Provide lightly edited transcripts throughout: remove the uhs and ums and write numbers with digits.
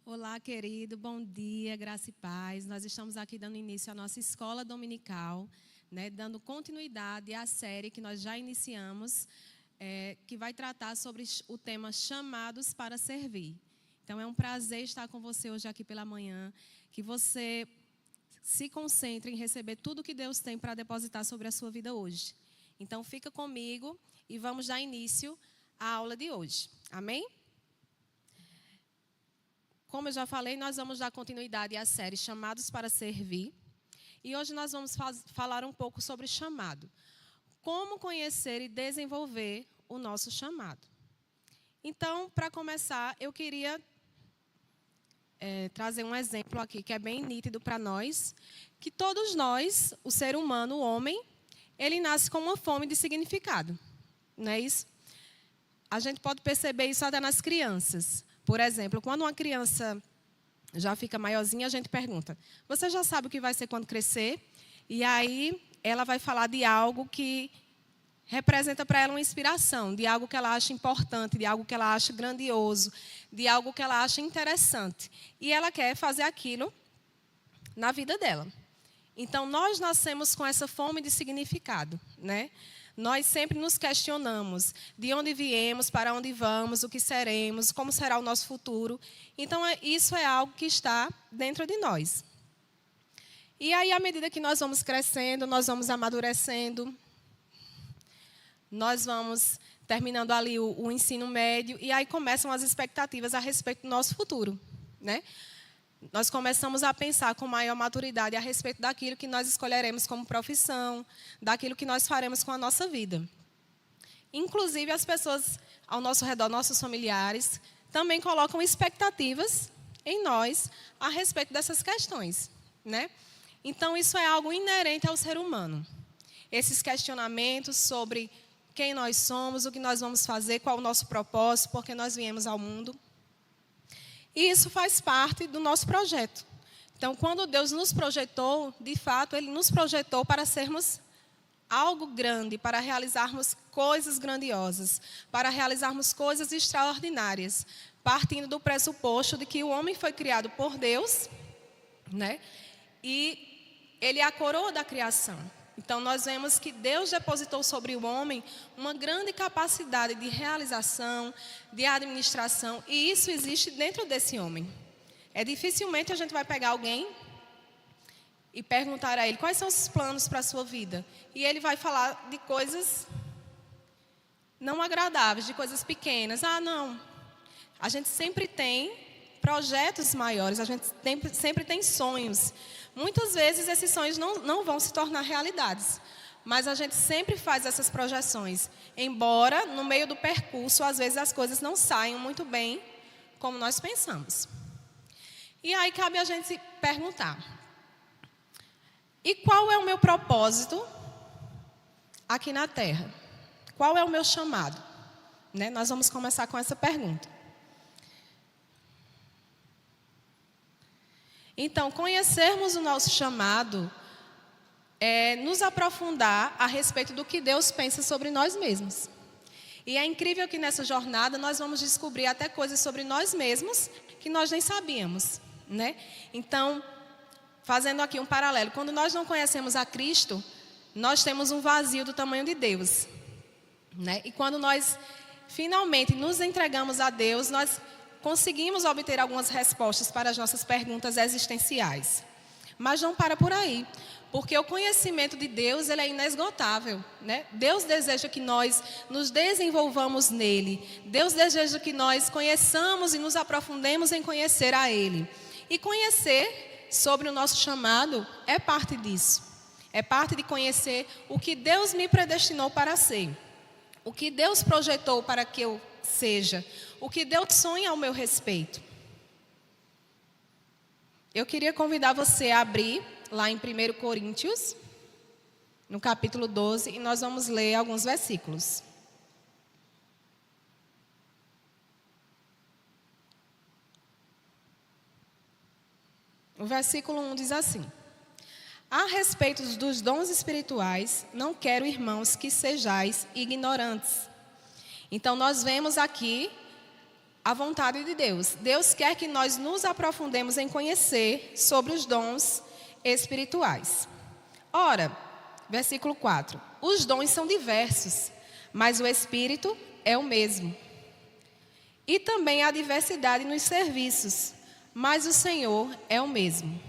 Olá, querido, bom dia, graça e paz. Nós estamos aqui dando início à nossa escola dominical, dando continuidade à série que nós já iniciamos, que vai tratar sobre o tema Chamados para Servir. Então, é um prazer estar com você hoje aqui pela manhã, que você se concentre em receber tudo que Deus tem para depositar sobre a sua vida hoje. Então, fica comigo e vamos dar início à aula de hoje. Amém? Como eu já falei, nós vamos dar continuidade à série Chamados para Servir. E hoje nós vamos falar um pouco sobre chamado. Como conhecer e desenvolver o nosso chamado. Então, para começar, eu queria trazer um exemplo aqui que é bem nítido para nós, que todos nós, o ser humano, o homem, ele nasce com uma fome de significado. Não é isso? A gente pode perceber isso até nas crianças. Por exemplo, quando uma criança já fica maiorzinha, a gente pergunta, você já sabe o que vai ser quando crescer? E aí ela vai falar de algo que representa para ela uma inspiração, de algo que ela acha importante, de algo que ela acha grandioso, de algo que ela acha interessante. E ela quer fazer aquilo na vida dela. Então, nós nascemos com essa fome de significado, né? Nós sempre nos questionamos de onde viemos, para onde vamos, o que seremos, como será o nosso futuro. Então, isso é algo que está dentro de nós. E aí, à medida que nós vamos crescendo, nós vamos amadurecendo, nós vamos terminando ali o ensino médio, e aí começam as expectativas a respeito do nosso futuro, né? Nós começamos a pensar com maior maturidade a respeito daquilo que nós escolheremos como profissão, daquilo que nós faremos com a nossa vida. Inclusive, as pessoas ao nosso redor, nossos familiares, também colocam expectativas em nós a respeito dessas questões, né? Então, isso é algo inerente ao ser humano. Esses questionamentos sobre quem nós somos, o que nós vamos fazer, qual o nosso propósito, por que nós viemos ao mundo. E isso faz parte do nosso projeto. Então, quando Deus nos projetou, de fato, Ele nos projetou para sermos algo grande, para realizarmos coisas grandiosas, para realizarmos coisas extraordinárias, partindo do pressuposto de que o homem foi criado por Deus, né? E Ele é a coroa da criação. Então, nós vemos que Deus depositou sobre o homem uma grande capacidade de realização, de administração, e isso existe dentro desse homem. Dificilmente a gente vai pegar alguém e perguntar a ele quais são os planos para a sua vida. E ele vai falar de coisas não agradáveis, de coisas pequenas. Ah, não. A gente sempre tem projetos maiores, a gente sempre tem sonhos. Muitas vezes esses sonhos não vão se tornar realidades, mas a gente sempre faz essas projeções, embora no meio do percurso, às vezes as coisas não saiam muito bem como nós pensamos. E aí cabe a gente se perguntar, e qual é o meu propósito aqui na Terra? Qual é o meu chamado? Nós vamos começar com essa pergunta. Então, conhecermos o nosso chamado é nos aprofundar a respeito do que Deus pensa sobre nós mesmos. E é incrível que nessa jornada nós vamos descobrir até coisas sobre nós mesmos que nós nem sabíamos, né? Então, fazendo aqui um paralelo, quando nós não conhecemos a Cristo, nós temos um vazio do tamanho de Deus, né? E quando nós finalmente nos entregamos a Deus, nós conseguimos obter algumas respostas para as nossas perguntas existenciais. Mas não para por aí, porque o conhecimento de Deus ele é inesgotável, né? Deus deseja que nós nos desenvolvamos nele. Deus deseja que nós conheçamos e nos aprofundemos em conhecer a Ele. E conhecer sobre o nosso chamado é parte disso. É parte de conhecer o que Deus me predestinou para ser. O que Deus projetou para que eu seja. O que Deus sonha ao meu respeito. Eu queria convidar você a abrir lá em 1 Coríntios, no capítulo 12, e nós vamos ler alguns versículos. O versículo 1 diz assim: a respeito dos dons espirituais, não quero, irmãos, que sejais ignorantes. Então, nós vemos aqui a vontade de Deus. Deus quer que nós nos aprofundemos em conhecer sobre os dons espirituais. Ora, versículo 4. Os dons são diversos, mas o Espírito é o mesmo. E também há diversidade nos serviços, mas o Senhor é o mesmo.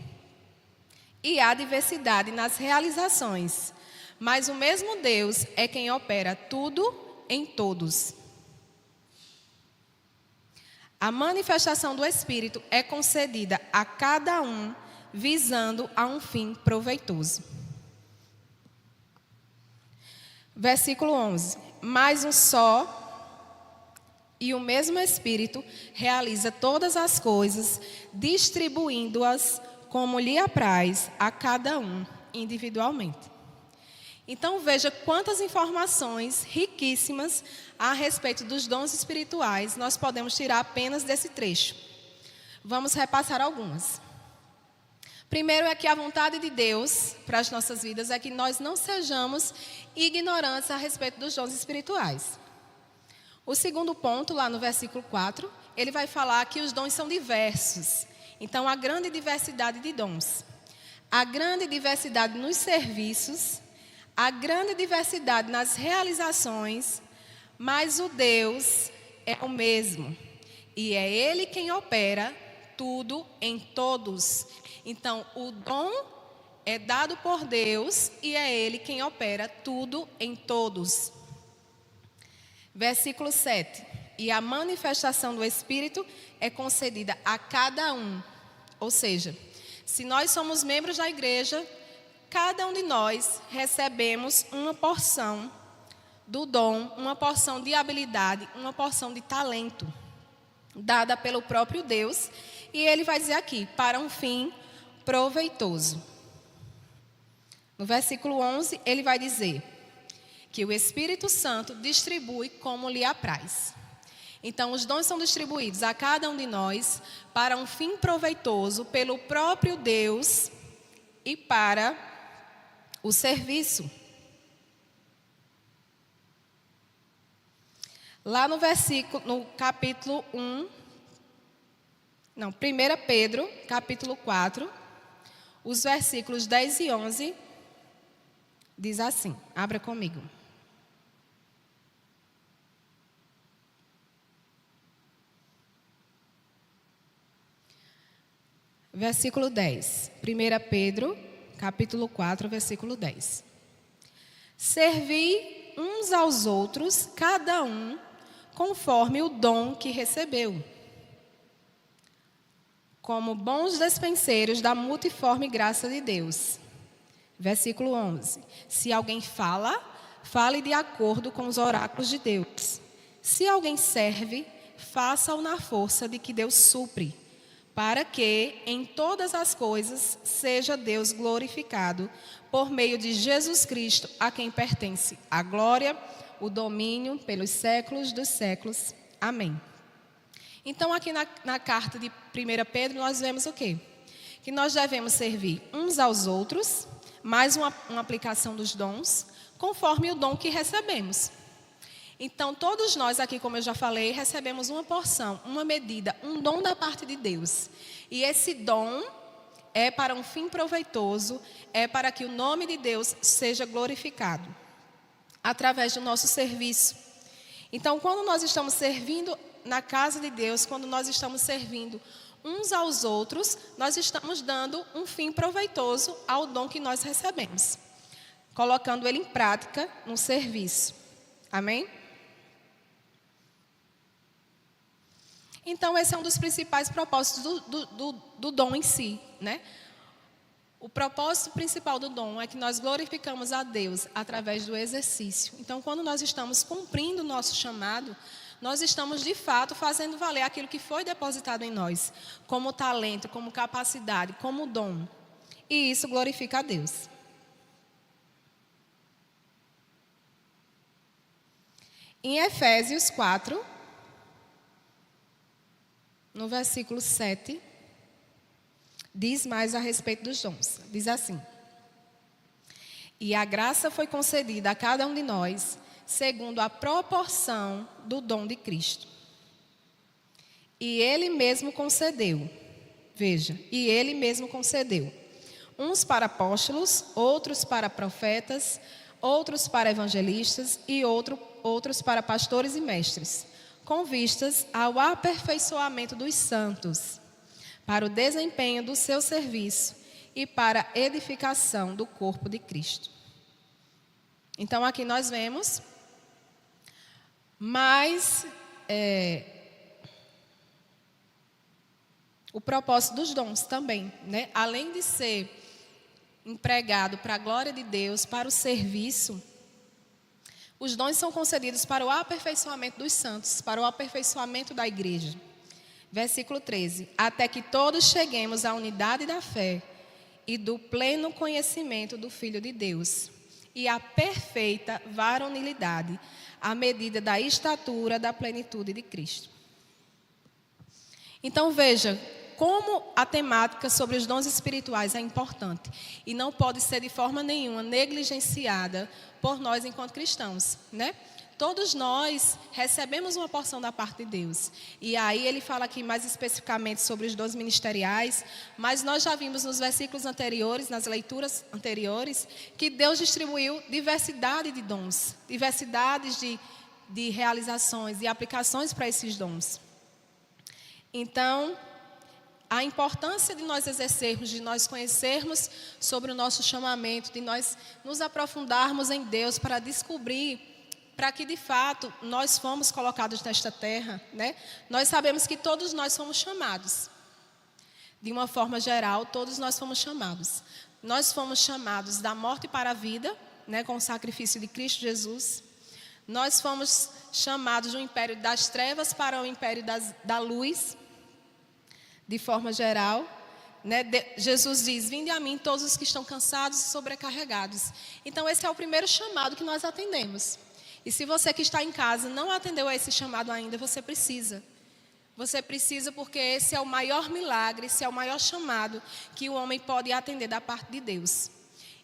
E há diversidade nas realizações, mas o mesmo Deus é quem opera tudo em todos. A manifestação do Espírito é concedida a cada um, visando a um fim proveitoso. Versículo 11. Mas um só e o mesmo Espírito realiza todas as coisas, distribuindo-as como lhe apraz a cada um individualmente. Então veja quantas informações riquíssimas a respeito dos dons espirituais nós podemos tirar apenas desse trecho. Vamos repassar algumas. Primeiro é que a vontade de Deus para as nossas vidas é que nós não sejamos ignorantes a respeito dos dons espirituais. O segundo ponto, lá no versículo 4, ele vai falar que os dons são diversos. Então, há grande diversidade de dons. Há grande diversidade nos serviços, há grande diversidade nas realizações, mas o Deus é o mesmo. E é Ele quem opera tudo em todos. Então, o dom é dado por Deus e é Ele quem opera tudo em todos. Versículo 7. E a manifestação do Espírito é concedida a cada um. Ou seja, se nós somos membros da igreja, cada um de nós recebemos uma porção do dom, uma porção de habilidade, uma porção de talento, dada pelo próprio Deus. E ele vai dizer aqui, para um fim proveitoso. No versículo 11, ele vai dizer que o Espírito Santo distribui como lhe apraz. Então, os dons são distribuídos a cada um de nós para um fim proveitoso pelo próprio Deus e para o serviço. Lá no capítulo 1, 1 Pedro, capítulo 4, os versículos 10 e 11, diz assim, abra comigo. Versículo 10, 1 Pedro, capítulo 4, versículo 10. Servi uns aos outros, cada um, conforme o dom que recebeu, como bons despenseiros da multiforme graça de Deus. Versículo 11. Se alguém fala, fale de acordo com os oráculos de Deus. Se alguém serve, faça-o na força de que Deus supre, para que em todas as coisas seja Deus glorificado por meio de Jesus Cristo, a quem pertence a glória, o domínio pelos séculos dos séculos. Amém. Então, aqui na carta de 1 Pedro, nós vemos o quê? Que nós devemos servir uns aos outros, mais uma aplicação dos dons, conforme o dom que recebemos. Então, todos nós aqui, como eu já falei, recebemos uma porção, uma medida, um dom da parte de Deus. E esse dom é para um fim proveitoso, é para que o nome de Deus seja glorificado, através do nosso serviço. Então, quando nós estamos servindo na casa de Deus, quando nós estamos servindo uns aos outros, nós estamos dando um fim proveitoso ao dom que nós recebemos, colocando ele em prática no serviço. Amém? Então, esse é um dos principais propósitos do dom em si, né? O propósito principal do dom é que nós glorificamos a Deus através do exercício. Então, quando nós estamos cumprindo o nosso chamado, nós estamos, de fato, fazendo valer aquilo que foi depositado em nós, como talento, como capacidade, como dom. E isso glorifica a Deus. Em Efésios 4, no versículo 7, diz mais a respeito dos dons. Diz assim: e a graça foi concedida a cada um de nós, segundo a proporção do dom de Cristo. E ele mesmo concedeu. Veja, e ele mesmo concedeu. Uns para apóstolos, outros para profetas, outros para evangelistas e outros para pastores e mestres, com vistas ao aperfeiçoamento dos santos, para o desempenho do seu serviço e para a edificação do corpo de Cristo. Então, aqui nós vemos mais o propósito dos dons também, né? Além de ser empregado para a glória de Deus, para o serviço, os dons são concedidos para o aperfeiçoamento dos santos, para o aperfeiçoamento da igreja. Versículo 13. Até que todos cheguemos à unidade da fé e do pleno conhecimento do Filho de Deus e à perfeita varonilidade, à medida da estatura da plenitude de Cristo. Então veja como a temática sobre os dons espirituais é importante e não pode ser de forma nenhuma negligenciada por nós enquanto cristãos, né? Todos nós recebemos uma porção da parte de Deus. E aí ele fala aqui mais especificamente sobre os dons ministeriais, mas nós já vimos nos versículos anteriores, nas leituras anteriores, que Deus distribuiu diversidade de dons, diversidades de realizações e aplicações para esses dons. Então, a importância de nós exercermos, de nós conhecermos sobre o nosso chamamento, de nós nos aprofundarmos em Deus para descobrir para que de fato nós fomos colocados nesta terra, né? Nós sabemos que todos nós fomos chamados. De uma forma geral, todos nós fomos chamados. Nós fomos chamados da morte para a vida, né, com o sacrifício de Cristo Jesus. Nós fomos chamados do império das trevas para o império da luz, de forma geral, né? Jesus diz: vinde a mim todos os que estão cansados e sobrecarregados. Então esse é o primeiro chamado que nós atendemos. E se você que está em casa não atendeu a esse chamado ainda, você precisa. Você precisa, porque esse é o maior milagre, esse é o maior chamado que o homem pode atender da parte de Deus.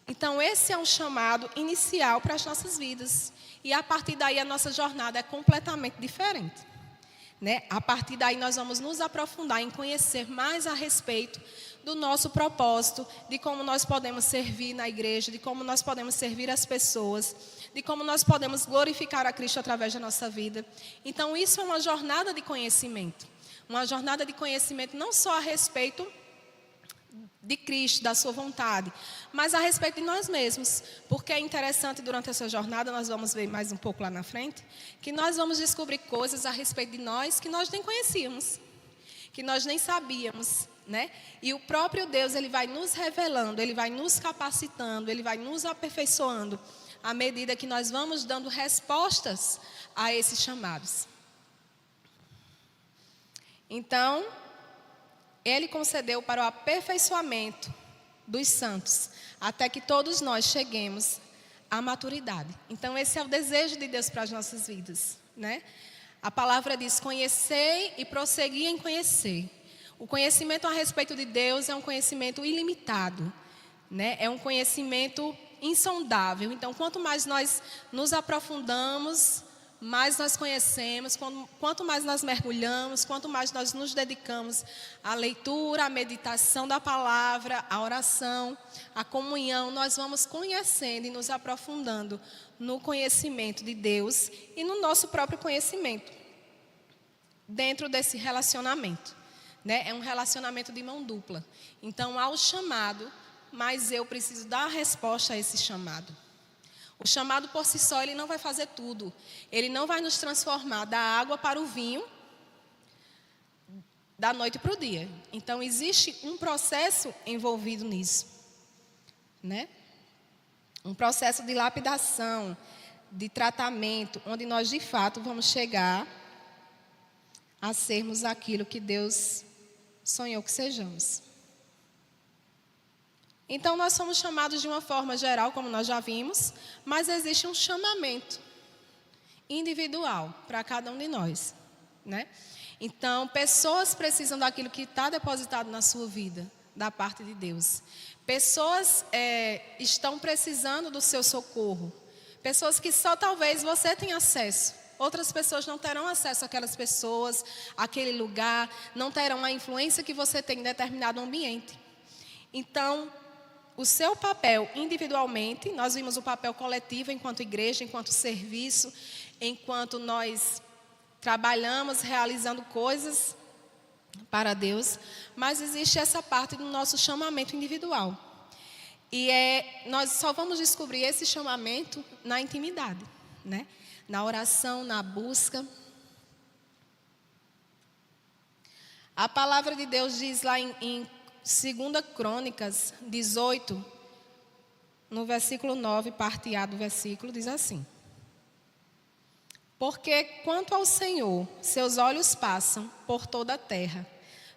Então esse é um chamado inicial para as nossas vidas. E a partir daí a nossa jornada é completamente diferente, né? A partir daí nós vamos nos aprofundar em conhecer mais a respeito do nosso propósito, de como nós podemos servir na igreja, de como nós podemos servir as pessoas, de como nós podemos glorificar a Cristo através da nossa vida. Então isso é uma jornada de conhecimento. Uma jornada de conhecimento não só a respeito de Cristo, da sua vontade, mas a respeito de nós mesmos. Porque é interessante durante essa jornada, nós vamos ver mais um pouco lá na frente, que nós vamos descobrir coisas a respeito de nós que nós nem conhecíamos, que nós nem sabíamos, né? E o próprio Deus, ele vai nos revelando, ele vai nos capacitando, ele vai nos aperfeiçoando à medida que nós vamos dando respostas a esses chamados. Então, ele concedeu para o aperfeiçoamento dos santos, até que todos nós cheguemos à maturidade. Então, esse é o desejo de Deus para as nossas vidas, né? A palavra diz: conhecei e prossegui em conhecer. O conhecimento a respeito de Deus é um conhecimento ilimitado, né? É um conhecimento insondável. Então, quanto mais nós nos aprofundamos, mais nós conhecemos, quanto mais nós mergulhamos, quanto mais nós nos dedicamos à leitura, à meditação da palavra, à oração, à comunhão, nós vamos conhecendo e nos aprofundando no conhecimento de Deus e no nosso próprio conhecimento, dentro desse relacionamento, né? É um relacionamento de mão dupla. Então, há o chamado, mas eu preciso dar a resposta a esse chamado. O chamado por si só, ele não vai fazer tudo. Ele não vai nos transformar da água para o vinho, da noite para o dia. Então, existe um processo envolvido nisso, né? Um processo de lapidação, de tratamento, onde nós, de fato, vamos chegar a sermos aquilo que Deus sonhou que sejamos. Então, nós somos chamados de uma forma geral, como nós já vimos, mas existe um chamamento individual para cada um de nós, né? Então, pessoas precisam daquilo que está depositado na sua vida, da parte de Deus. Pessoas estão precisando do seu socorro. Pessoas que só talvez você tenha acesso, Outras pessoas não terão acesso àquelas pessoas, àquele lugar, não terão a influência que você tem em determinado ambiente. Então, o seu papel individualmente, nós vimos o papel coletivo enquanto igreja, enquanto serviço, enquanto nós trabalhamos, realizando coisas para Deus, mas existe essa parte do nosso chamamento individual. E nós só vamos descobrir esse chamamento na intimidade, né? Na oração, na busca. A palavra de Deus diz lá em 2 Crônicas 18, no versículo 9, parte A do versículo, diz assim: porque quanto ao Senhor, seus olhos passam por toda a terra,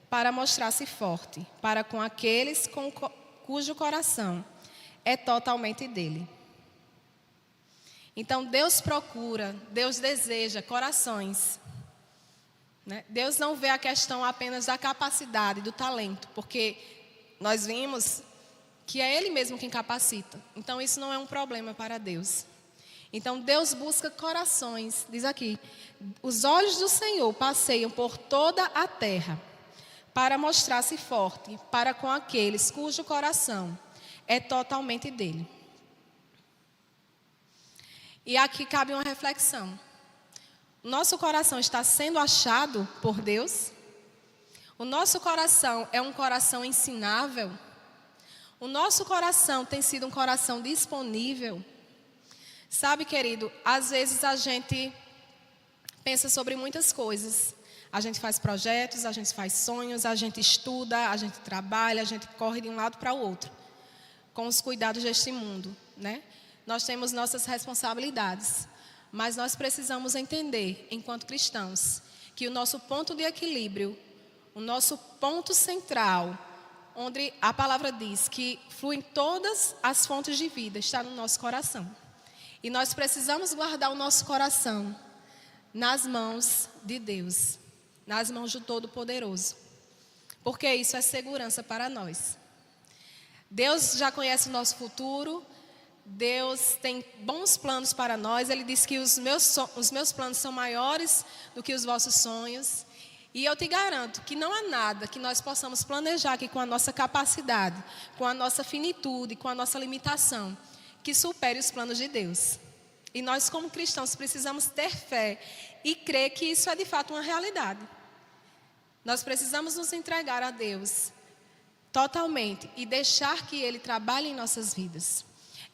para mostrar-se forte, para com aqueles cujo coração é totalmente dele. Então, Deus procura, Deus deseja corações, né? Deus não vê a questão apenas da capacidade, do talento, porque nós vimos que é Ele mesmo quem capacita. Então, isso não é um problema para Deus. Então, Deus busca corações, diz aqui: os olhos do Senhor passeiam por toda a terra, para mostrar-se forte, para com aqueles cujo coração é totalmente dele. E aqui cabe uma reflexão. Nosso coração está sendo achado por Deus? O nosso coração é um coração ensinável? O nosso coração tem sido um coração disponível? Sabe, querido, às vezes a gente pensa sobre muitas coisas. A gente faz projetos, a gente faz sonhos, a gente estuda, a gente trabalha, a gente corre de um lado para o outro, com os cuidados deste mundo, né? Nós temos nossas responsabilidades, mas nós precisamos entender, enquanto cristãos, que o nosso ponto de equilíbrio, o nosso ponto central, onde a palavra diz que fluem todas as fontes de vida, está no nosso coração. E nós precisamos guardar o nosso coração nas mãos de Deus, nas mãos do Todo-Poderoso, porque isso é segurança para nós. Deus já conhece o nosso futuro, Deus tem bons planos para nós. Ele diz que os meus planos são maiores do que os vossos sonhos. E eu te garanto que não há nada que nós possamos planejar aqui com a nossa capacidade, com a nossa finitude, com a nossa limitação, que supere os planos de Deus. E nós, como cristãos, precisamos ter fé e crer que isso é de fato uma realidade. Nós precisamos nos entregar a Deus totalmente e deixar que Ele trabalhe em nossas vidas.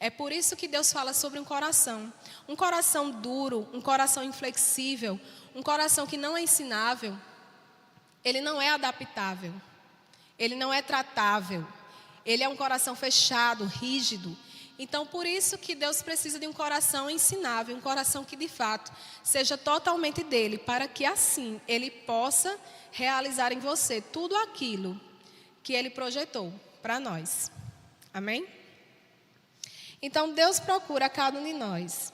É por isso que Deus fala sobre um coração duro, um coração inflexível, um coração que não é ensinável. Ele não é adaptável, ele não é tratável, ele é um coração fechado, rígido. Então, por isso que Deus precisa de um coração ensinável, um coração que de fato seja totalmente dele, para que assim Ele possa realizar em você tudo aquilo que Ele projetou para nós. Amém? Então, Deus procura cada um de nós.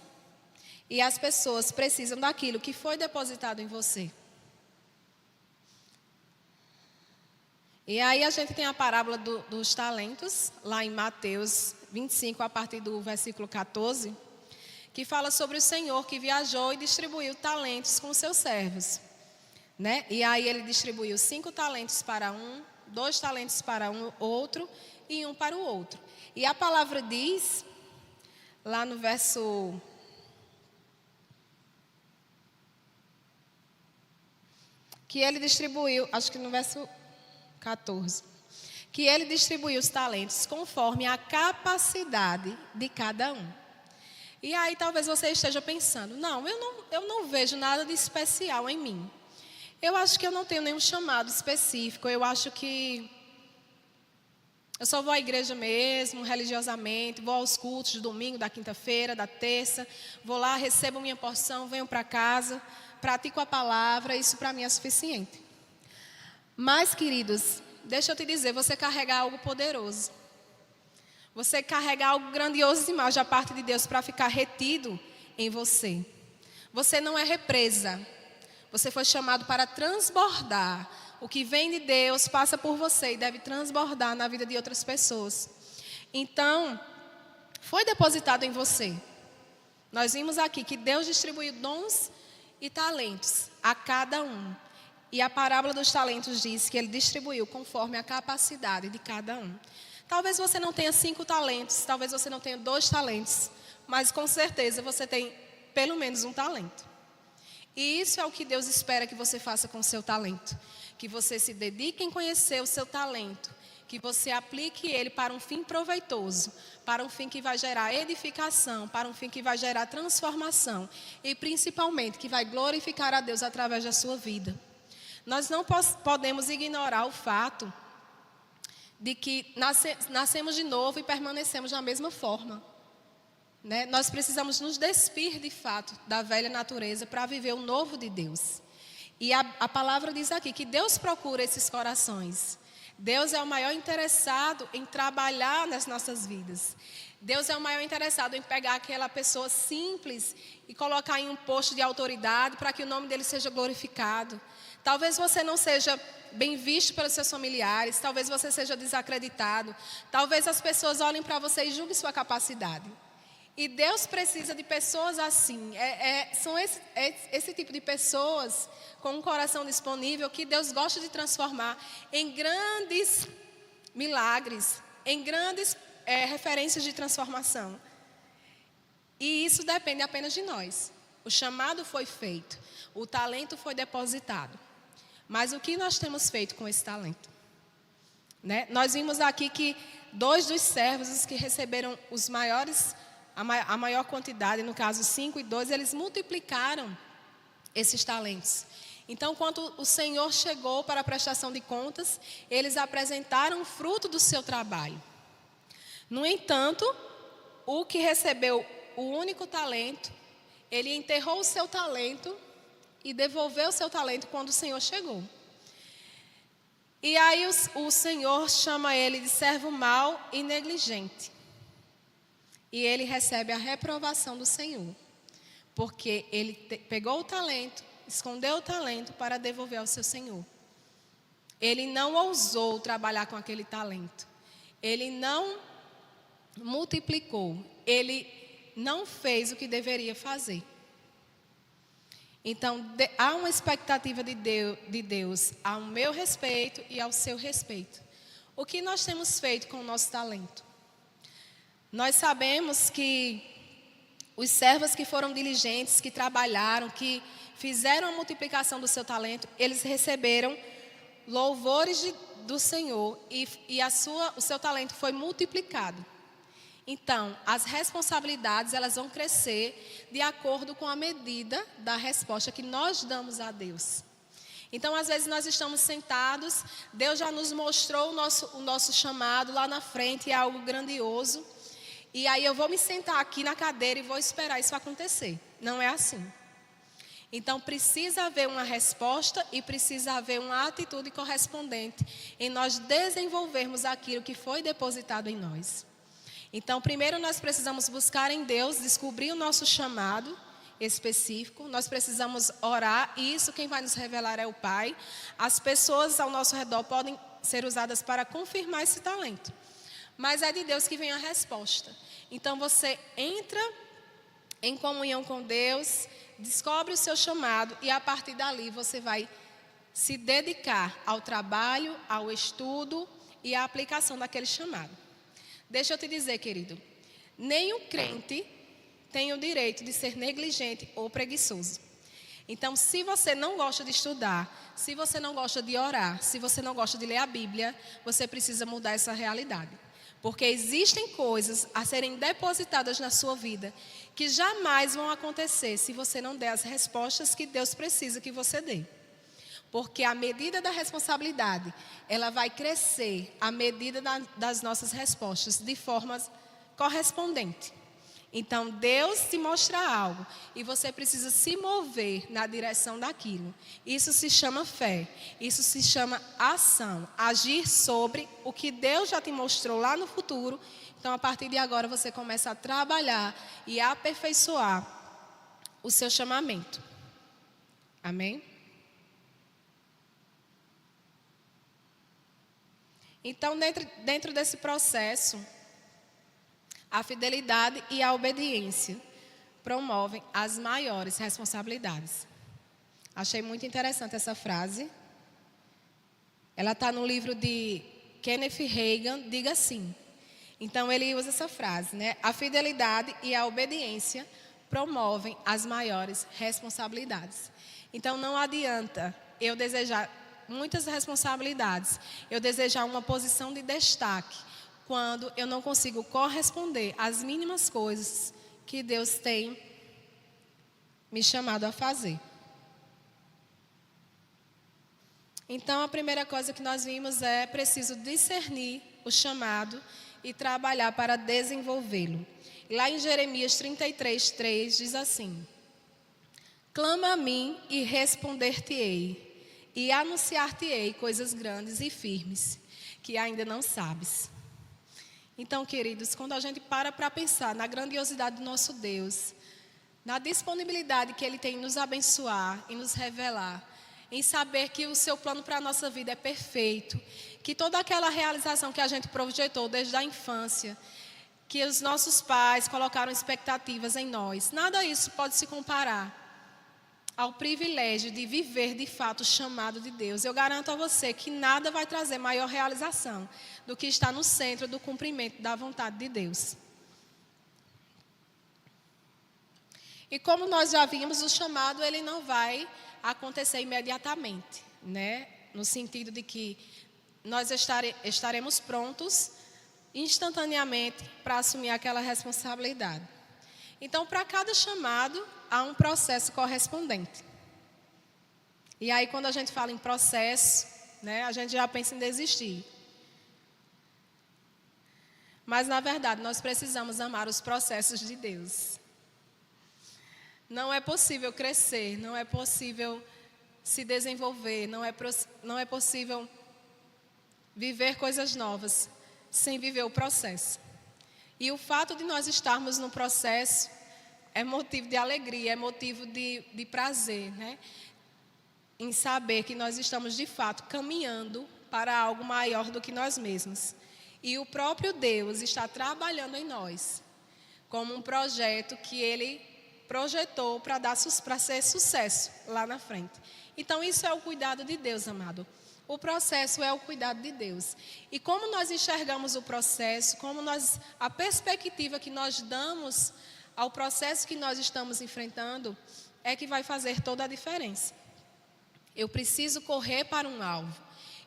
E as pessoas precisam daquilo que foi depositado em você. E aí a gente tem a parábola dos talentos, lá em Mateus 25, a partir do versículo 14, que fala sobre o Senhor que viajou e distribuiu talentos com seus servos, né? E aí ele distribuiu 5 talentos para um, 2 talentos para um outro e 1 para o outro. E a palavra diz, lá no verso... que ele distribuiu, acho que no verso 14, que ele distribuiu os talentos conforme a capacidade de cada um. E aí talvez você esteja pensando, não, eu não vejo nada de especial em mim. Eu acho que eu não tenho nenhum chamado específico, eu acho que eu só vou à igreja mesmo, religiosamente, vou aos cultos de domingo, da quinta-feira, da terça, vou lá, recebo minha porção, venho para casa, pratico a palavra, isso para mim é suficiente. Mas, queridos, deixa eu te dizer, você carrega algo poderoso. Você carrega algo grandioso demais da parte de Deus para ficar retido em você. Você não é represa. Você foi chamado para transbordar. O que vem de Deus passa por você e deve transbordar na vida de outras pessoas. Então, foi depositado em você. Nós vimos aqui que Deus distribuiu dons e talentos a cada um. E a parábola dos talentos diz que ele distribuiu conforme a capacidade de cada um. Talvez você não tenha 5 talentos, talvez você não tenha 2 talentos, mas com certeza você tem pelo menos um talento. E isso é o que Deus espera que você faça com o seu talento. Que você se dedique em conhecer o seu talento, que você aplique ele para um fim proveitoso, para um fim que vai gerar edificação, para um fim que vai gerar transformação e principalmente que vai glorificar a Deus através da sua vida. Nós não podemos ignorar o fato de que nascemos de novo e permanecemos da mesma forma. Né? Nós precisamos nos despir de fato da velha natureza para viver o novo de Deus. E a palavra diz aqui que Deus procura esses corações. Deus é o maior interessado em trabalhar nas nossas vidas. Deus é o maior interessado em pegar aquela pessoa simples e colocar em um posto de autoridade para que o nome dele seja glorificado. Talvez você não seja bem visto pelos seus familiares, talvez você seja desacreditado, talvez as pessoas olhem para você e julguem sua capacidade. E Deus precisa de pessoas assim, são esse tipo de pessoas com um coração disponível que Deus gosta de transformar em grandes milagres, em grandes referências de transformação. E isso depende apenas de nós. O chamado foi feito, o talento foi depositado. Mas o que nós temos feito com esse talento? Né? Nós vimos aqui que 2 dos servos, os que receberam os maiores, a maior quantidade, no caso 5 e 2, eles multiplicaram esses talentos. Então, quando o Senhor chegou para a prestação de contas, eles apresentaram o fruto do seu trabalho. No entanto, o que recebeu o único talento, ele enterrou o seu talento e devolveu o seu talento quando o Senhor chegou. E aí o Senhor chama ele de servo mau e negligente. E ele recebe a reprovação do Senhor. Porque ele pegou o talento, escondeu o talento para devolver ao seu Senhor. Ele não ousou trabalhar com aquele talento. Ele não multiplicou. Ele não fez o que deveria fazer. Então, há uma expectativa de Deus ao meu respeito e ao seu respeito. O que nós temos feito com o nosso talento? Nós sabemos que os servos que foram diligentes, que trabalharam, que fizeram a multiplicação do seu talento, eles receberam louvores do Senhor e o seu talento foi multiplicado. Então, as responsabilidades, elas vão crescer de acordo com a medida da resposta que nós damos a Deus. Então, às vezes nós estamos sentados, Deus já nos mostrou o nosso chamado lá na frente, é algo grandioso. E aí eu vou me sentar aqui na cadeira e vou esperar isso acontecer. Não é assim. Então, precisa haver uma resposta e precisa haver uma atitude correspondente em nós desenvolvermos aquilo que foi depositado em nós. Então, primeiro nós precisamos buscar em Deus, descobrir o nosso chamado específico. Nós precisamos orar e isso quem vai nos revelar é o Pai. As pessoas ao nosso redor podem ser usadas para confirmar esse talento. Mas é de Deus que vem a resposta. Então, você entra em comunhão com Deus, descobre o seu chamado e a partir dali você vai se dedicar ao trabalho, ao estudo e à aplicação daquele chamado. Deixa eu te dizer, querido, nenhum crente tem o direito de ser negligente ou preguiçoso. Então, se você não gosta de estudar, se você não gosta de orar, se você não gosta de ler a Bíblia, você precisa mudar essa realidade. Porque existem coisas a serem depositadas na sua vida que jamais vão acontecer se você não der as respostas que Deus precisa que você dê. Porque a medida da responsabilidade, ela vai crescer à medida das nossas respostas de forma correspondente. Então, Deus te mostra algo e você precisa se mover na direção daquilo. Isso se chama fé, isso se chama ação, agir sobre o que Deus já te mostrou lá no futuro. Então, a partir de agora, você começa a trabalhar e a aperfeiçoar o seu chamamento. Amém? Então, dentro desse processo, a fidelidade e a obediência promovem as maiores responsabilidades. Achei muito interessante essa frase. Ela está no livro de Kenneth Reagan, Diga Sim. Então, ele usa essa frase, né? A fidelidade e a obediência promovem as maiores responsabilidades. Então, não adianta eu desejar muitas responsabilidades, eu desejar uma posição de destaque, quando eu não consigo corresponder às mínimas coisas que Deus tem me chamado a fazer. Então, a primeira coisa que nós vimos é preciso discernir o chamado e trabalhar para desenvolvê-lo. Lá em Jeremias 33:3 diz assim: clama a mim e responder-te-ei, e anunciar-te-ei coisas grandes e firmes, que ainda não sabes. Então, queridos, quando a gente para pensar na grandiosidade do nosso Deus, na disponibilidade que Ele tem em nos abençoar e nos revelar, em saber que o seu plano para a nossa vida é perfeito, que toda aquela realização que a gente projetou desde a infância, que os nossos pais colocaram expectativas em nós, nada disso pode se comparar ao privilégio de viver de fato o chamado de Deus. Eu garanto a você que nada vai trazer maior realização do que estar no centro do cumprimento da vontade de Deus. E como nós já vimos, o chamado ele não vai acontecer imediatamente, né? No sentido de que nós estaremos prontos instantaneamente para assumir aquela responsabilidade. Então, para cada chamado, há um processo correspondente. E aí, quando a gente fala em processo, né, a gente já pensa em desistir. Mas, na verdade, nós precisamos amar os processos de Deus. Não é possível crescer, não é possível se desenvolver, não é possível viver coisas novas sem viver o processo. E o fato de nós estarmos no processo é motivo de alegria, é motivo de prazer, né? Em saber que nós estamos de fato caminhando para algo maior do que nós mesmos. E o próprio Deus está trabalhando em nós como um projeto que Ele projetou para ser sucesso lá na frente. Então isso é o cuidado de Deus, amado. O processo é o cuidado de Deus. E como nós enxergamos o processo, a perspectiva que nós damos ao processo que nós estamos enfrentando, é que vai fazer toda a diferença. Eu preciso correr para um alvo.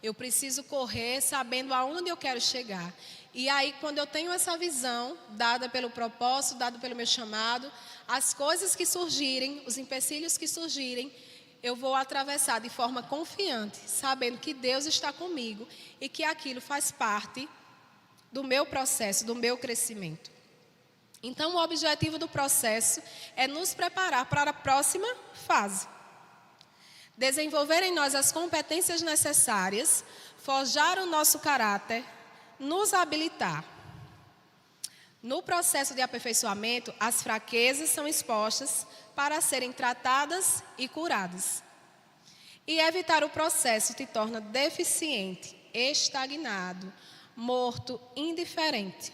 Eu preciso correr sabendo aonde eu quero chegar. E aí, quando eu tenho essa visão, dada pelo propósito, dada pelo meu chamado, as coisas que surgirem, os empecilhos que surgirem, eu vou atravessar de forma confiante, sabendo que Deus está comigo e que aquilo faz parte do meu processo, do meu crescimento. Então, o objetivo do processo é nos preparar para a próxima fase. Desenvolver em nós as competências necessárias, forjar o nosso caráter, nos habilitar. No processo de aperfeiçoamento, as fraquezas são expostas para serem tratadas e curadas. E evitar o processo te torna deficiente, estagnado, morto, indiferente.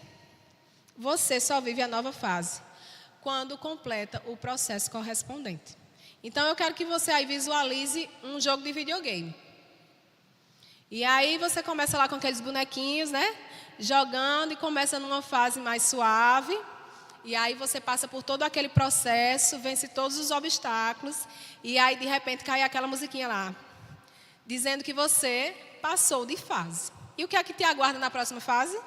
Você só vive a nova fase quando completa o processo correspondente. Então, eu quero que você aí visualize um jogo de videogame. E aí você começa lá com aqueles bonequinhos, né? Jogando e começa numa fase mais suave. E aí você passa por todo aquele processo, vence todos os obstáculos. E aí, de repente, cai aquela musiquinha lá, dizendo que você passou de fase. E o que é que te aguarda na próxima fase?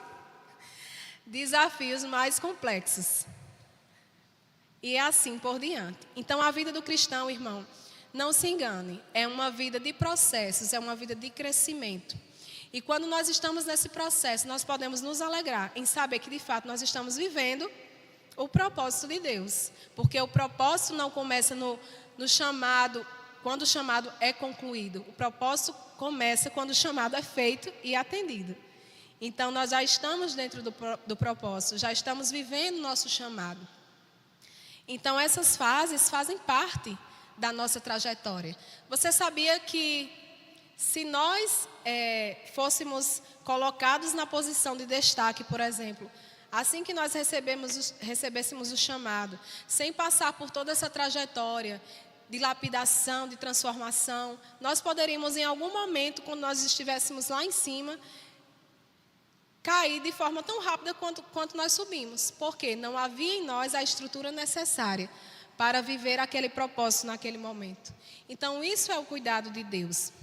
Desafios mais complexos. E assim por diante. Então, a vida do cristão, irmão, não se engane, é uma vida de processos, é uma vida de crescimento. E quando nós estamos nesse processo, nós podemos nos alegrar em saber que, de fato, nós estamos vivendo o propósito de Deus. Porque o propósito não começa no chamado, quando o chamado é concluído. O propósito começa quando o chamado é feito e atendido. Então, nós já estamos dentro do propósito, já estamos vivendo o nosso chamado. Então, essas fases fazem parte da nossa trajetória. Você sabia que se nós fôssemos colocados na posição de destaque, por exemplo, assim que nós recebêssemos o chamado, sem passar por toda essa trajetória de lapidação, de transformação. Nós poderíamos, em algum momento, quando nós estivéssemos lá em cima, cair de forma tão rápida quanto nós subimos. Porque não havia em nós a estrutura necessária para viver aquele propósito naquele momento. Então, isso é o cuidado de Deus.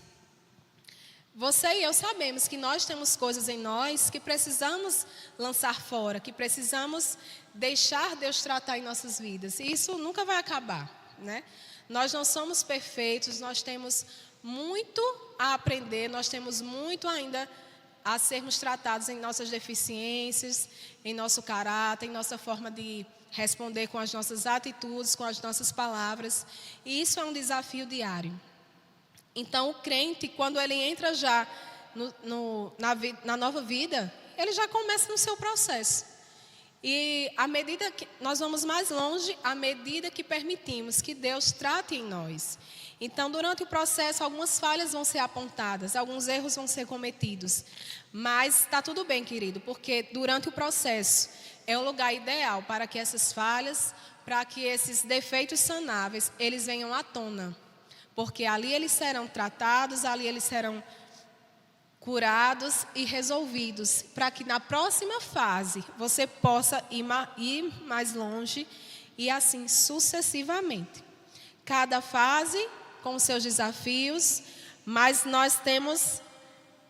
Você e eu sabemos que nós temos coisas em nós que precisamos lançar fora, que precisamos deixar Deus tratar em nossas vidas. E isso nunca vai acabar, né? Nós não somos perfeitos, nós temos muito a aprender, nós temos muito ainda a sermos tratados em nossas deficiências, em nosso caráter, em nossa forma de responder com as nossas atitudes, com as nossas palavras. E isso é um desafio diário. Então, o crente, quando ele entra já na nova vida, ele já começa no seu processo. E à medida que nós vamos mais longe, à medida que permitimos que Deus trate em nós. Então, durante o processo, algumas falhas vão ser apontadas, alguns erros vão ser cometidos. Mas está tudo bem, querido, porque durante o processo é o lugar ideal para que essas falhas, para que esses defeitos sanáveis, eles venham à tona. Porque ali eles serão tratados, ali eles serão curados e resolvidos, para que na próxima fase você possa ir mais longe e assim sucessivamente. Cada fase com os seus desafios, mas nós temos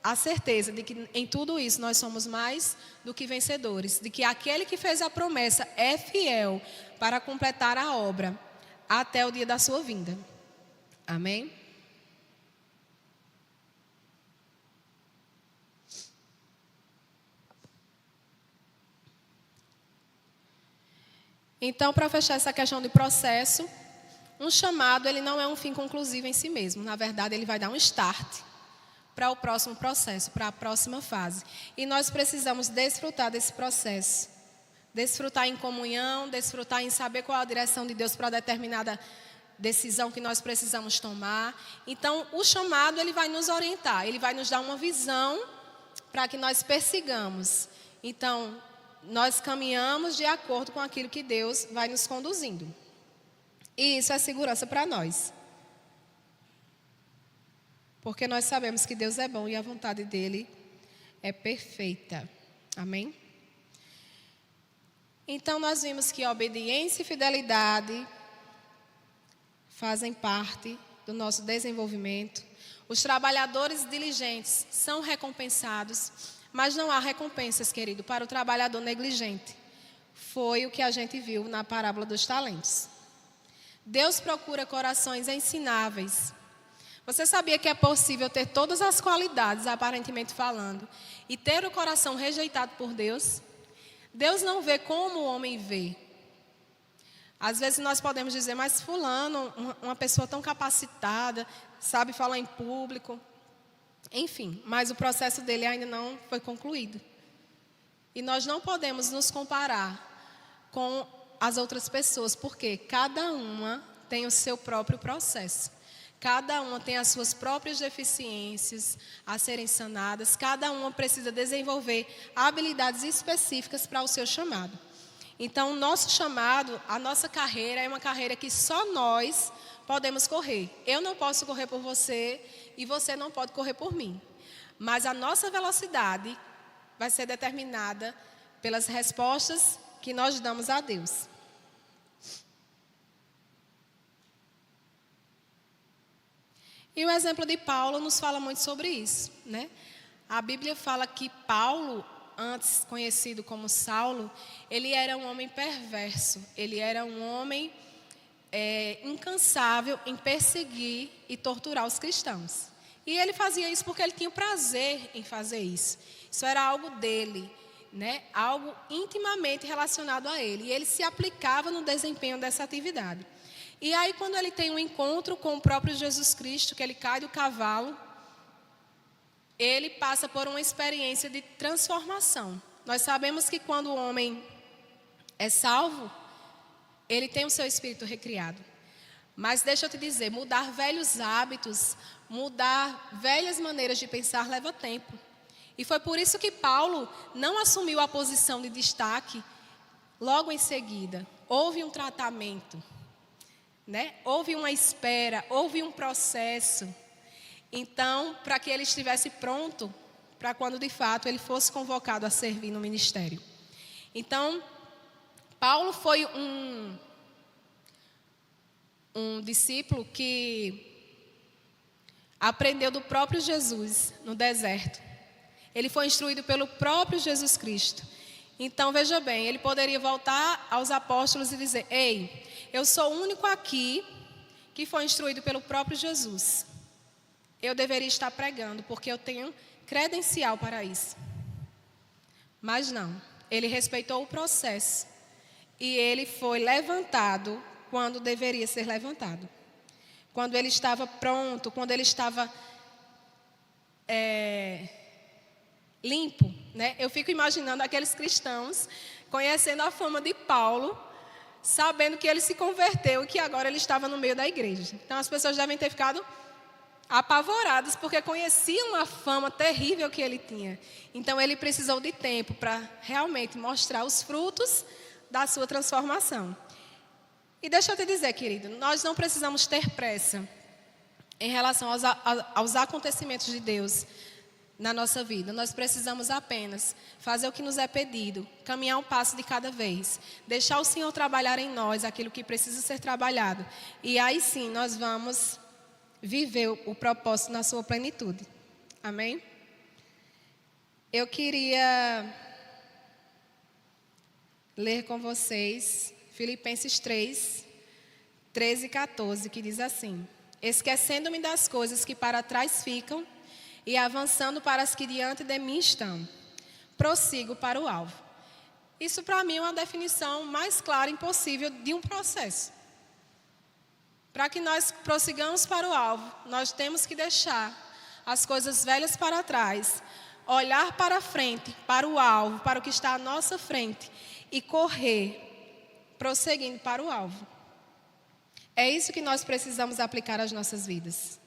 a certeza de que em tudo isso nós somos mais do que vencedores, de que aquele que fez a promessa é fiel para completar a obra até o dia da sua vinda. Amém? Então, para fechar essa questão de processo, um chamado, ele não é um fim conclusivo em si mesmo. Na verdade, ele vai dar um start para o próximo processo, para a próxima fase. E nós precisamos desfrutar desse processo. Desfrutar em comunhão, desfrutar em saber qual é a direção de Deus para determinada decisão que nós precisamos tomar. Então, o chamado, ele vai nos orientar, ele vai nos dar uma visão para que nós persigamos. Então, nós caminhamos de acordo com aquilo que Deus vai nos conduzindo. E isso é segurança para nós. Porque nós sabemos que Deus é bom e a vontade dele é perfeita. Amém? Então, nós vimos que obediência e fidelidade fazem parte do nosso desenvolvimento. Os trabalhadores diligentes são recompensados, mas não há recompensas, querido, para o trabalhador negligente. Foi o que a gente viu na parábola dos talentos. Deus procura corações ensináveis. Você sabia que é possível ter todas as qualidades, aparentemente falando, e ter o coração rejeitado por Deus? Deus não vê como o homem vê. Às vezes nós podemos dizer, mas fulano, uma pessoa tão capacitada, sabe falar em público. Enfim, mas o processo dele ainda não foi concluído. E nós não podemos nos comparar com as outras pessoas, porque cada uma tem o seu próprio processo. Cada uma tem as suas próprias deficiências a serem sanadas. Cada uma precisa desenvolver habilidades específicas para o seu chamado. Então, o nosso chamado, a nossa carreira é uma carreira que só nós podemos correr. Eu não posso correr por você e você não pode correr por mim. Mas a nossa velocidade vai ser determinada pelas respostas que nós damos a Deus. E o exemplo de Paulo nos fala muito sobre isso, né? A Bíblia fala que Paulo, antes conhecido como Saulo, ele era um homem perverso, ele era um homem incansável em perseguir e torturar os cristãos. E ele fazia isso porque ele tinha prazer em fazer isso. Isso era algo dele, né? Algo intimamente relacionado a ele. E ele se aplicava no desempenho dessa atividade. E aí, quando ele tem um encontro com o próprio Jesus Cristo, que ele cai do cavalo, ele passa por uma experiência de transformação. Nós sabemos que quando o homem é salvo, ele tem o seu espírito recriado. Mas deixa eu te dizer, mudar velhos hábitos, mudar velhas maneiras de pensar leva tempo. E foi por isso que Paulo não assumiu a posição de destaque logo em seguida. Houve um tratamento. né? Houve uma espera, houve um processo. Então, para que ele estivesse pronto, para quando de fato ele fosse convocado a servir no ministério. Então, Paulo foi um discípulo que aprendeu do próprio Jesus no deserto. Ele foi instruído pelo próprio Jesus Cristo. Então, veja bem, ele poderia voltar aos apóstolos e dizer: ei, eu sou o único aqui que foi instruído pelo próprio Jesus. Eu deveria estar pregando, porque eu tenho credencial para isso. Mas não, ele respeitou o processo. E ele foi levantado quando deveria ser levantado. Quando ele estava pronto, quando ele estava limpo, né? Eu fico imaginando aqueles cristãos conhecendo a fama de Paulo, sabendo que ele se converteu e que agora ele estava no meio da igreja. Então as pessoas devem ter ficado apavoradas, porque conheciam a fama terrível que ele tinha. Então ele precisou de tempo para realmente mostrar os frutos da sua transformação. E deixa eu te dizer, querido, nós não precisamos ter pressa em relação aos acontecimentos de Deus na nossa vida. Nós precisamos apenas fazer o que nos é pedido, caminhar um passo de cada vez, deixar o Senhor trabalhar em nós aquilo que precisa ser trabalhado. E aí sim nós vamos viver o propósito na sua plenitude. Amém? Eu queria ler com vocês Filipenses 3, 13 e 14, que diz assim: esquecendo-me das coisas que para trás ficam e avançando para as que diante de mim estão, prossigo para o alvo. Isso para mim é uma definição mais clara impossível de um processo. Para que nós prossigamos para o alvo, nós temos que deixar as coisas velhas para trás, olhar para frente, para o alvo, para o que está à nossa frente e correr, prosseguindo para o alvo. É isso que nós precisamos aplicar às nossas vidas.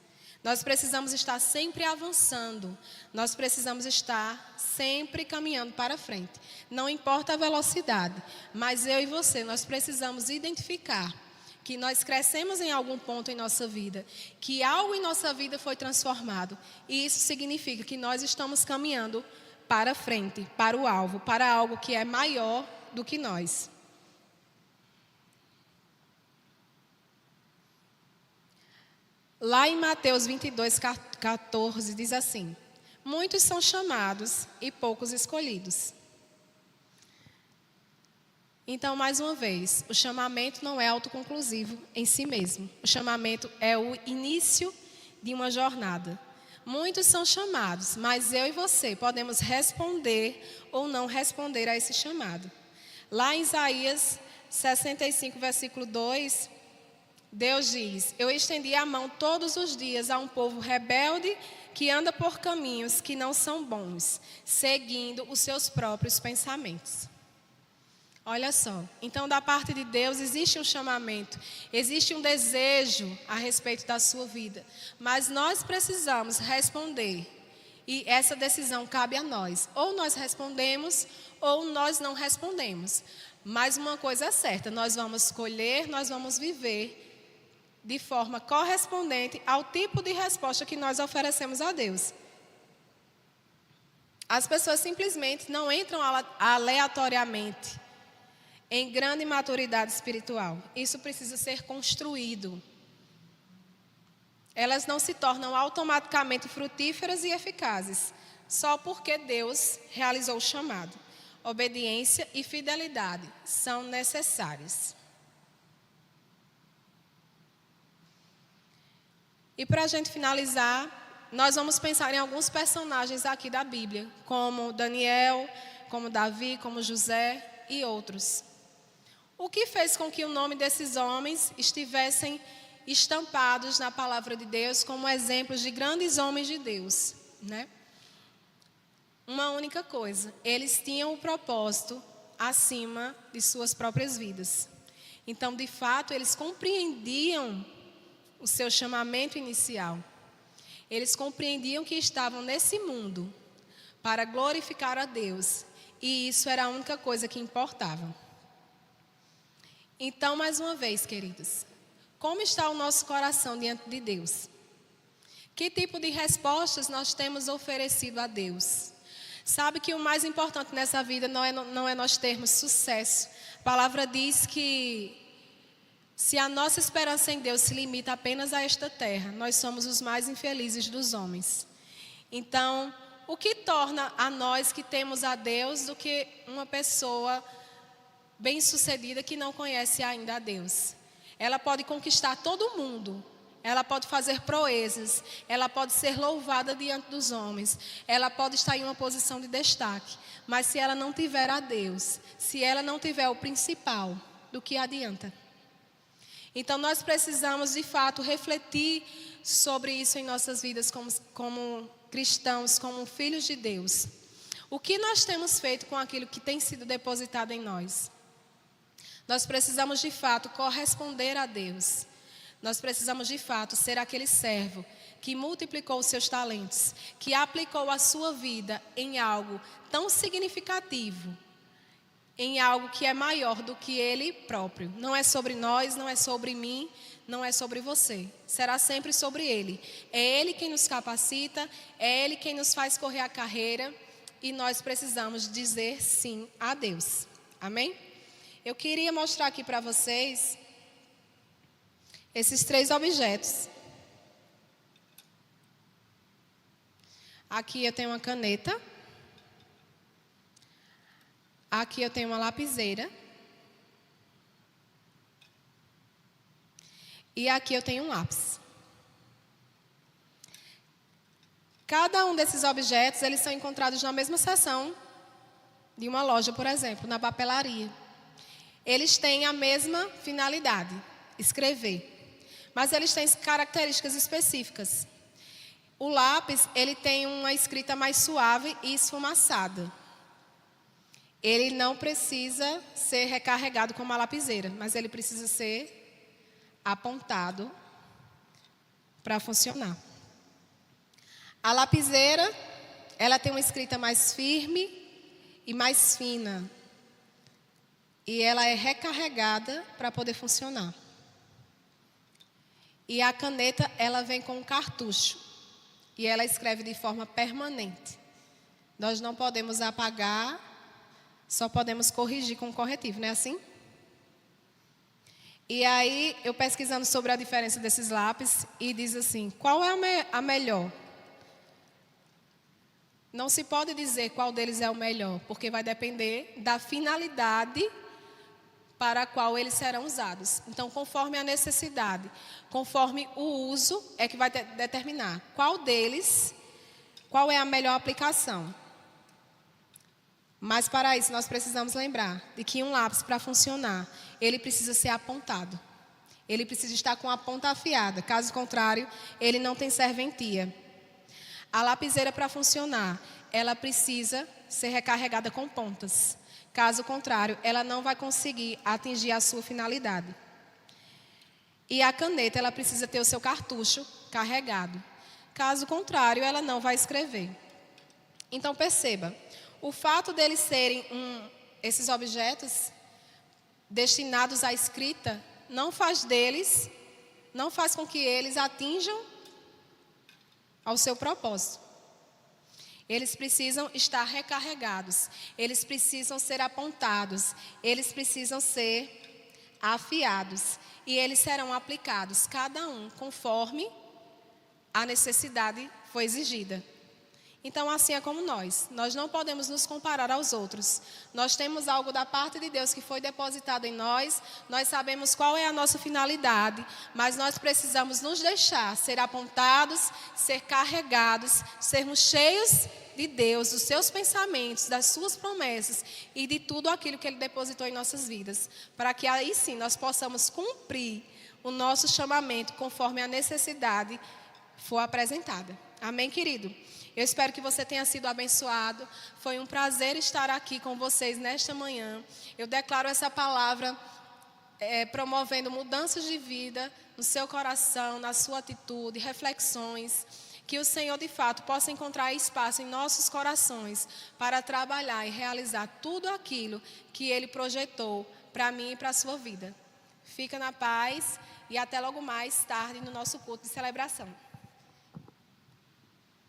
Nós precisamos estar sempre avançando. Nós precisamos estar sempre caminhando para frente. Não importa a velocidade, mas eu e você, nós precisamos identificar que nós crescemos em algum ponto em nossa vida, que algo em nossa vida foi transformado. E isso significa que nós estamos caminhando para frente, para o alvo, para algo que é maior do que nós. Lá em Mateus 22, 14, diz assim: muitos são chamados e poucos escolhidos. Então, mais uma vez, o chamamento não é autoconclusivo em si mesmo. O chamamento é o início de uma jornada. Muitos são chamados, mas eu e você podemos responder ou não responder a esse chamado. Lá em Isaías 65, versículo 2, Deus diz: eu estendi a mão todos os dias a um povo rebelde que anda por caminhos que não são bons, seguindo os seus próprios pensamentos. Olha só, então da parte de Deus existe um chamamento, existe um desejo a respeito da sua vida, mas nós precisamos responder e essa decisão cabe a nós. Ou nós respondemos ou nós não respondemos, mas uma coisa é certa, nós vamos colher, nós vamos viver de forma correspondente ao tipo de resposta que nós oferecemos a Deus. As pessoas simplesmente não entram aleatoriamente em grande maturidade espiritual. Isso precisa ser construído. Elas não se tornam automaticamente frutíferas e eficazes, só porque Deus realizou o chamado. Obediência e fidelidade são necessárias. E para a gente finalizar, nós vamos pensar em alguns personagens aqui da Bíblia, como Daniel, como Davi, como José e outros. O que fez com que o nome desses homens estivessem estampados na palavra de Deus como exemplos de grandes homens de Deus, né? Uma única coisa: eles tinham o propósito acima de suas próprias vidas. Então, de fato, eles compreendiam o seu chamamento inicial. Eles compreendiam que estavam nesse mundo para glorificar a Deus, e isso era a única coisa que importava. Então, mais uma vez, queridos, Como está o nosso coração diante de Deus? Que tipo de respostas nós temos oferecido a Deus? Sabe que o mais importante nessa vida não é nós termos sucesso. A palavra diz que se a nossa esperança em Deus se limita apenas a esta terra, nós somos os mais infelizes dos homens. Então, o que torna a nós que temos a Deus do que uma pessoa bem-sucedida que não conhece ainda a Deus? Ela pode conquistar todo mundo, ela pode fazer proezas, ela pode ser louvada diante dos homens, ela pode estar em uma posição de destaque, mas se ela não tiver a Deus, se ela não tiver o principal, do que adianta? Então nós precisamos de fato refletir sobre isso em nossas vidas como cristãos, como filhos de Deus. O que nós temos feito com aquilo que tem sido depositado em nós? Nós precisamos de fato corresponder a Deus. Nós precisamos de fato ser aquele servo que multiplicou os seus talentos, que aplicou a sua vida em algo tão significativo, em algo que é maior do que ele próprio. Não é sobre nós, não é sobre mim, não é sobre você. Será sempre sobre ele. É ele quem nos capacita, é ele quem nos faz correr a carreira e nós precisamos dizer sim a Deus. Amém? Eu queria mostrar aqui para vocês esses 3 objetos. Aqui eu tenho uma caneta. Aqui eu tenho uma lapiseira. E aqui eu tenho um lápis. Cada um desses objetos, eles são encontrados na mesma seção de uma loja, por exemplo, na papelaria. Eles têm a mesma finalidade, escrever. Mas eles têm características específicas. O lápis, ele tem uma escrita mais suave e esfumaçada. Ele não precisa ser recarregado como a lapiseira, mas ele precisa ser apontado para funcionar. A lapiseira, ela tem uma escrita mais firme e mais fina. E ela é recarregada para poder funcionar. E a caneta, ela vem com um cartucho. E ela escreve de forma permanente. Nós não podemos apagar, só podemos corrigir com corretivo, não é assim? E aí, eu pesquisando sobre a diferença desses lápis, e diz assim, qual é a melhor? Não se pode dizer qual deles é o melhor, porque vai depender da finalidade para a qual eles serão usados. Então, conforme a necessidade, conforme o uso, é que vai determinar qual é a melhor aplicação. Mas para isso nós precisamos lembrar de que um lápis, para funcionar, ele precisa ser apontado. Ele precisa estar com a ponta afiada, caso contrário, ele não tem serventia. A lapiseira, para funcionar, ela precisa ser recarregada com pontas. Caso contrário, ela não vai conseguir atingir a sua finalidade. E a caneta, ela precisa ter o seu cartucho carregado. Caso contrário, ela não vai escrever. Então, perceba, o fato deles serem esses objetos destinados à escrita, não faz com que eles atinjam ao seu propósito. Eles precisam estar recarregados, eles precisam ser apontados, eles precisam ser afiados. E eles serão aplicados, cada um, conforme a necessidade foi exigida. Então, assim é como nós não podemos nos comparar aos outros. Nós temos algo da parte de Deus que foi depositado em nós sabemos qual é a nossa finalidade, mas nós precisamos nos deixar ser apontados, ser carregados, sermos cheios de Deus, dos seus pensamentos, das suas promessas e de tudo aquilo que Ele depositou em nossas vidas, para que aí sim nós possamos cumprir o nosso chamamento conforme a necessidade for apresentada. Amém, querido? Eu espero que você tenha sido abençoado. Foi um prazer estar aqui com vocês nesta manhã. Eu declaro essa palavra promovendo mudanças de vida no seu coração, na sua atitude, reflexões. Que o Senhor, de fato, possa encontrar espaço em nossos corações para trabalhar e realizar tudo aquilo que Ele projetou para mim e para a sua vida. Fica na paz e até logo mais tarde no nosso culto de celebração.